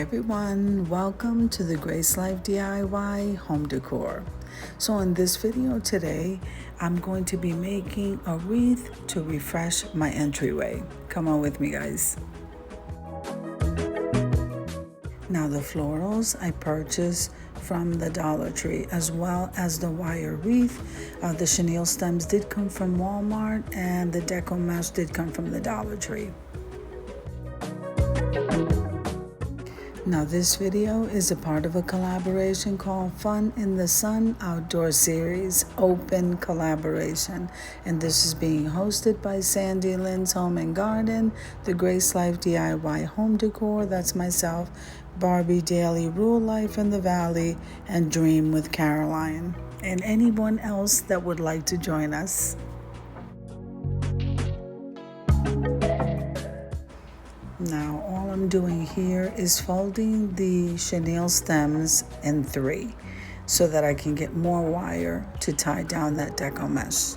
everyone, welcome to the Grace Life DIY home decor. So in this video today, I'm going to be making a wreath to refresh my entryway. Come on with me, guys. Now the florals I purchased from the Dollar Tree, as well as the wire wreath. The chenille stems did come from Walmart, and the deco mesh did come from the Dollar Tree. Now this video is a part of a collaboration called Fun in the Sun Outdoor Series Open Collaboration, and this is being hosted by Sandy Lynn's Home and Garden, the Grace Life DIY Home Decor, that's myself, Barbie Daily Rule Life in the Valley, and Dream with Caroline, and anyone else that would like to join us. Now all I'm doing here is folding the chenille stems in 3 so that I can get more wire to tie down that deco mesh.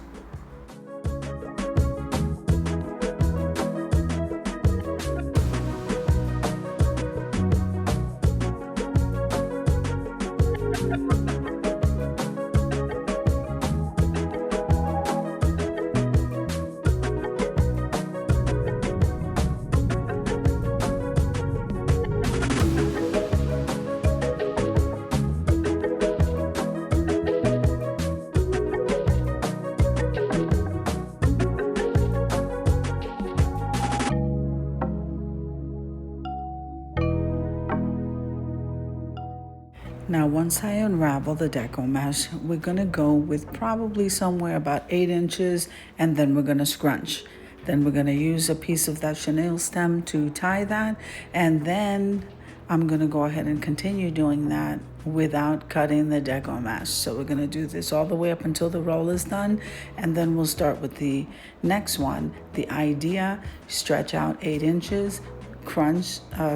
Now once I unravel the deco mesh, we're gonna go with probably somewhere about 8 inches, and then we're gonna scrunch. Then we're gonna use a piece of that chenille stem to tie that, and then I'm gonna go ahead and continue doing that without cutting the deco mesh. So we're gonna do this all the way up until the roll is done, and then we'll start with the next one. The idea, stretch out 8 inches,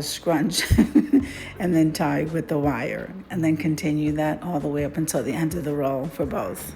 scrunch, and then tie with the wire, and then continue that all the way up until the end of the roll for both.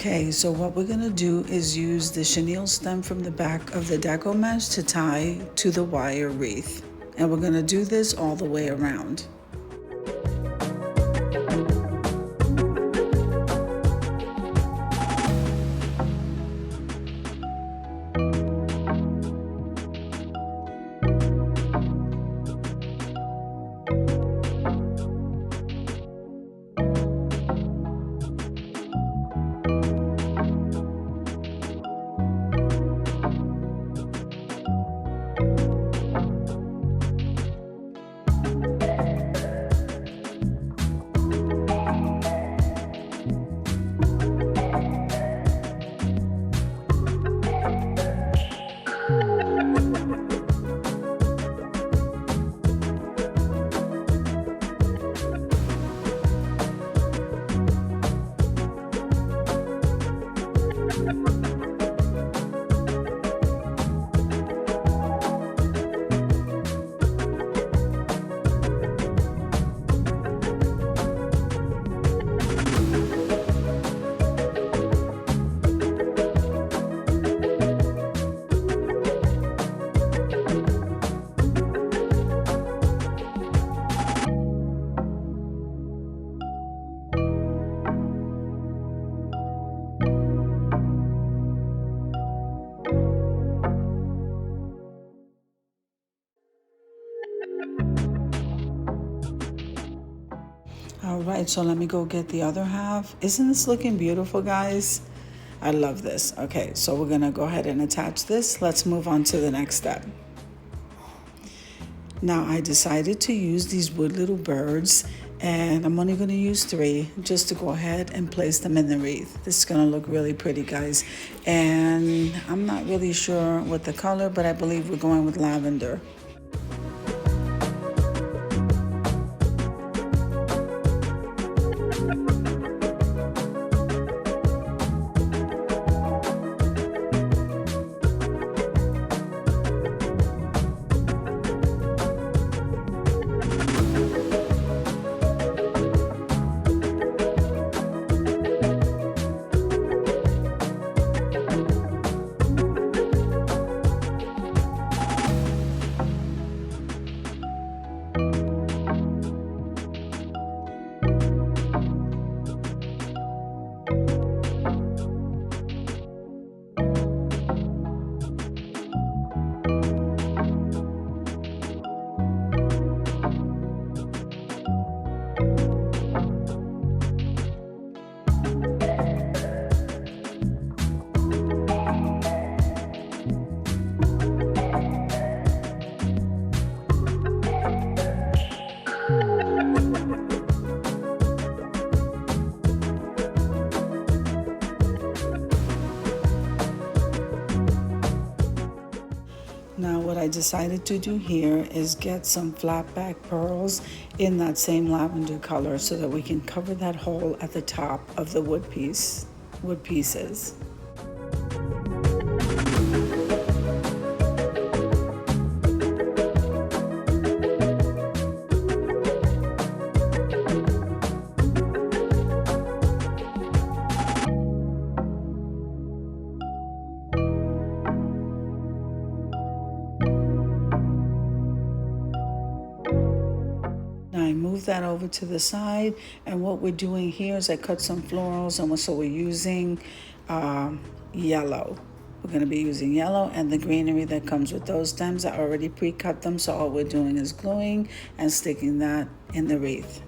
Okay, so what we're gonna do is use the chenille stem from the back of the deco mesh to tie to the wire wreath. And we're gonna do this all the way around. All right, so let me go get the other half. Isn't this looking beautiful, guys? I love this. Okay, so we're gonna go ahead and attach this. Let's move on to the next step. Now I decided to use these wood little birds, and I'm only gonna use 3 just to go ahead and place them in the wreath. This is gonna look really pretty, guys. And I'm not really sure what the color, but I believe we're going with lavender. Now what I decided to do here is get some flat back pearls in that same lavender color so that we can cover that hole at the top of the wood pieces. I move that over to the side, and what we're doing here is I cut some florals, and so we're using yellow. We're going to be using yellow and the greenery that comes with those stems. I already pre-cut them, so all we're doing is gluing and sticking that in the wreath.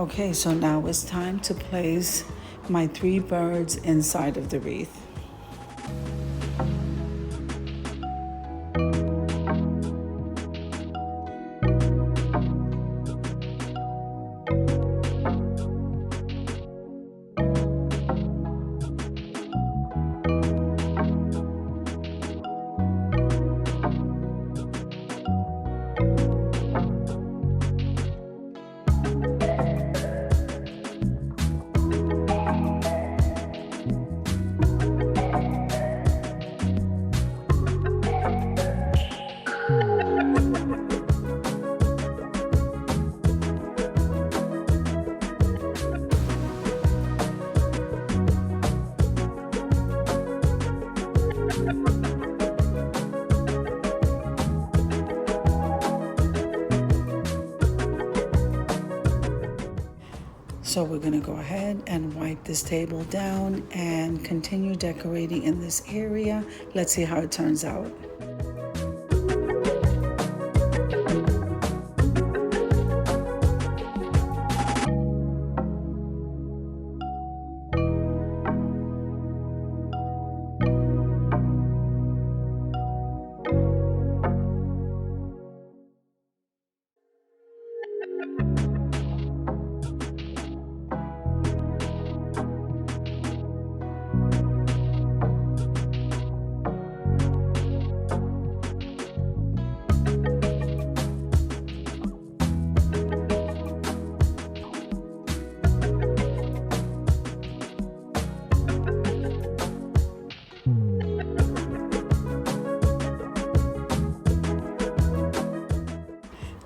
Okay, so now it's time to place my 3 birds inside of the wreath. So we're gonna go ahead and wipe this table down and continue decorating in this area. Let's see how it turns out.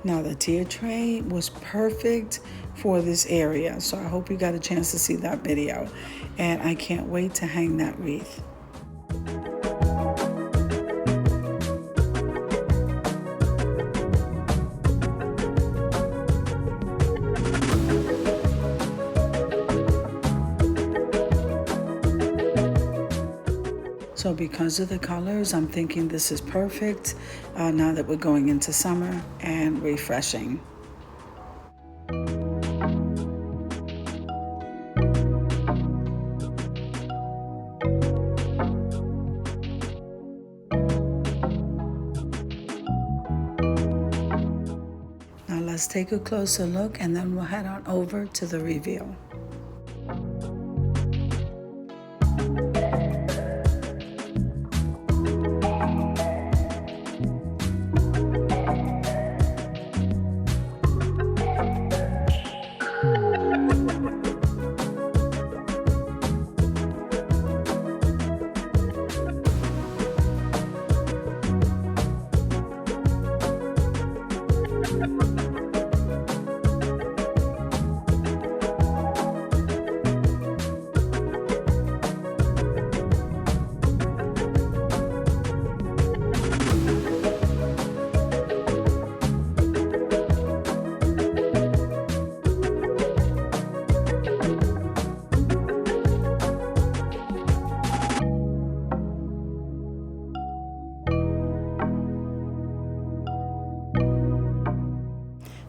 Now the tier tray was perfect for this area, so I hope you got a chance to see that video, and I can't wait to hang that wreath. So because of the colors, I'm thinking this is perfect now that we're going into summer and refreshing. Now let's take a closer look and then we'll head on over to the reveal.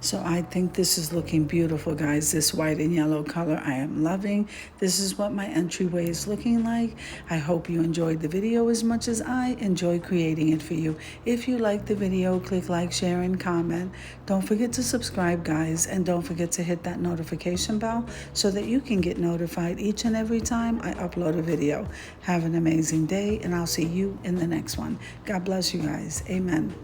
So I think this is looking beautiful, guys. This white and yellow color I am loving. This is what my entryway is looking like. I hope you enjoyed the video as much as I enjoyed creating it for you. If you liked the video, click like, share, and comment. Don't forget to subscribe, guys, and don't forget to hit that notification bell so that you can get notified each and every time I upload a video. Have an amazing day, and I'll see you in the next one. God bless you guys. Amen.